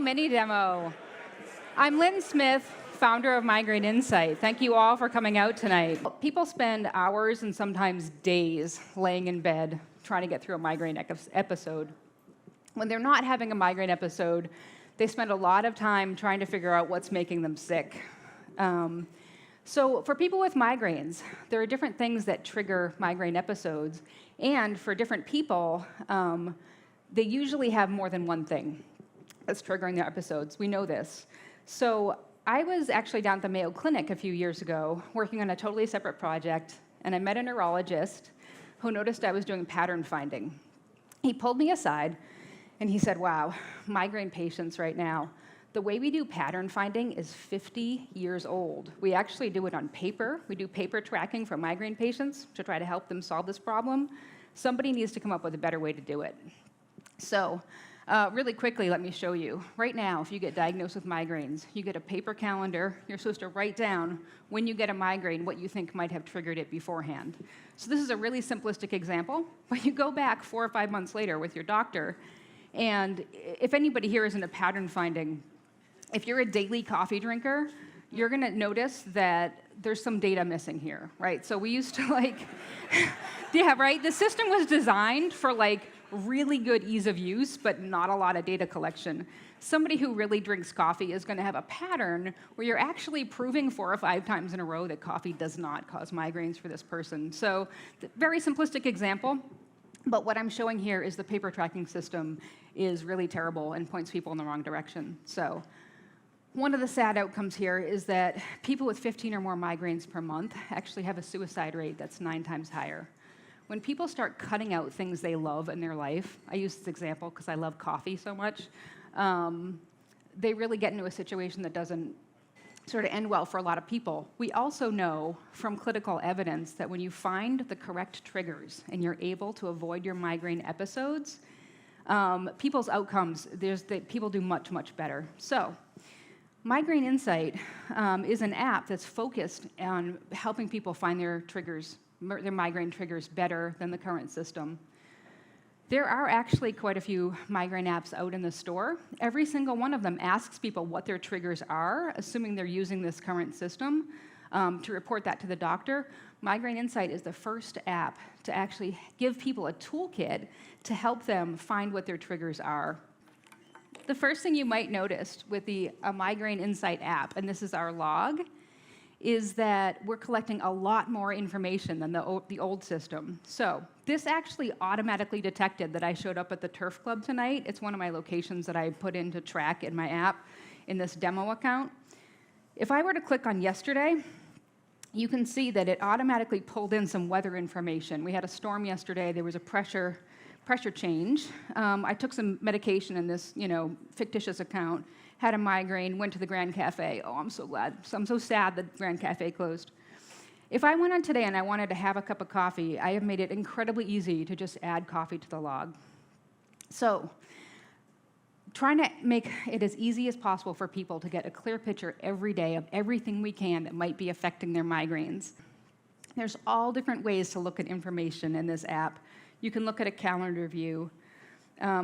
Minnedemo. I'm Lynn Smith, founder of Migraine Insight. Thank you all for coming out tonight. People spend hours and sometimes days laying in bed trying to get through a migraine episode. When they're not having a migraine episode, they spend a lot of time trying to figure out what's making them sick. So for people with migraines, there are different things that trigger migraine episodes, and for different people, they usually have more than one thing that's triggering their episodes. We know this. So I was actually down at the Mayo Clinic a few years ago working on a totally separate project, and I met a neurologist who noticed I was doing pattern finding. He pulled me aside, and he said, wow, migraine patients right now, the way we do pattern finding is 50 years old. We actually do it on paper. We do paper tracking for migraine patients to try to help them solve this problem. Somebody needs to come up with a better way to do it. So really quickly, let me show you. Right now, if you get diagnosed with migraines, you get a paper calendar. You're supposed to write down when you get a migraine what you think might have triggered it beforehand. So this is a really simplistic example, but you go back 4 or 5 months later with your doctor, and if anybody here is into pattern finding, if you're a daily coffee drinker, you're going to notice that there's some data missing here, right? So we used to yeah, right? The system was designed for really good ease of use, but not a lot of data collection. Somebody who really drinks coffee is going to have a pattern where you're actually proving 4 or 5 times in a row that coffee does not cause migraines for this person. So very simplistic example, but what I'm showing here is the paper tracking system is really terrible and points people in the wrong direction. So one of the sad outcomes here is that people with 15 or more migraines per month actually have a suicide rate that's 9 times higher. When people start cutting out things they love in their life, I use this example because I love coffee so much, they really get into a situation that doesn't sort of end well for a lot of people. We also know from clinical evidence that when you find the correct triggers and you're able to avoid your migraine episodes, people's outcomes, people do much, much better. So Migraine Insight is an app that's focused on helping people find their migraine triggers better than the current system. There are actually quite a few migraine apps out in the store. Every single one of them asks people what their triggers are, assuming they're using this current system, to report that to the doctor. Migraine Insight is the first app to actually give people a toolkit to help them find what their triggers are. The first thing you might notice with the Migraine Insight app, and this is our log, is that we're collecting a lot more information than the old system. So this actually automatically detected that I showed up at the Turf Club tonight. It's one of my locations that I put in to track in my app in this demo account. If I were to click on yesterday, you can see that it automatically pulled in some weather information. We had a storm yesterday. There was a pressure change. I took some medication in this, fictitious account, had a migraine, went to the Grand Cafe. Oh, I'm so glad. I'm so sad that Grand Cafe closed. If I went on today and I wanted to have a cup of coffee, I have made it incredibly easy to just add coffee to the log. So trying to make it as easy as possible for people to get a clear picture every day of everything we can that might be affecting their migraines. There's all different ways to look at information in this app. You can look at a calendar view.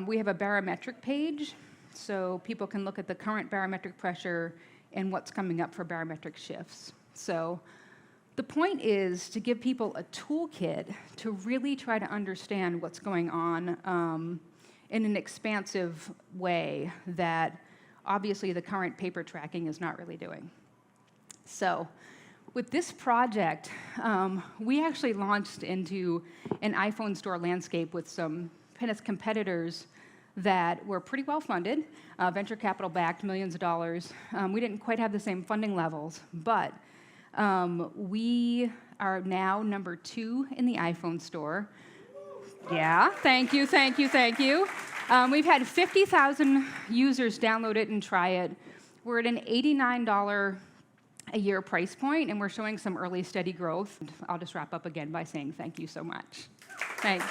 We have a barometric page, so people can look at the current barometric pressure and what's coming up for barometric shifts. So the point is to give people a toolkit to really try to understand what's going on in an expansive way that obviously the current paper tracking is not really doing. So with this project, we actually launched into an iPhone store landscape with some competitors that were pretty well funded, venture capital backed, millions of dollars. We didn't quite have the same funding levels, but we are now number 2 in the iPhone store. Yeah, thank you, thank you, thank you. We've had 50,000 users download it and try it. We're at an $89 a year price point, and we're showing some early steady growth. I'll just wrap up again by saying thank you so much. Thanks.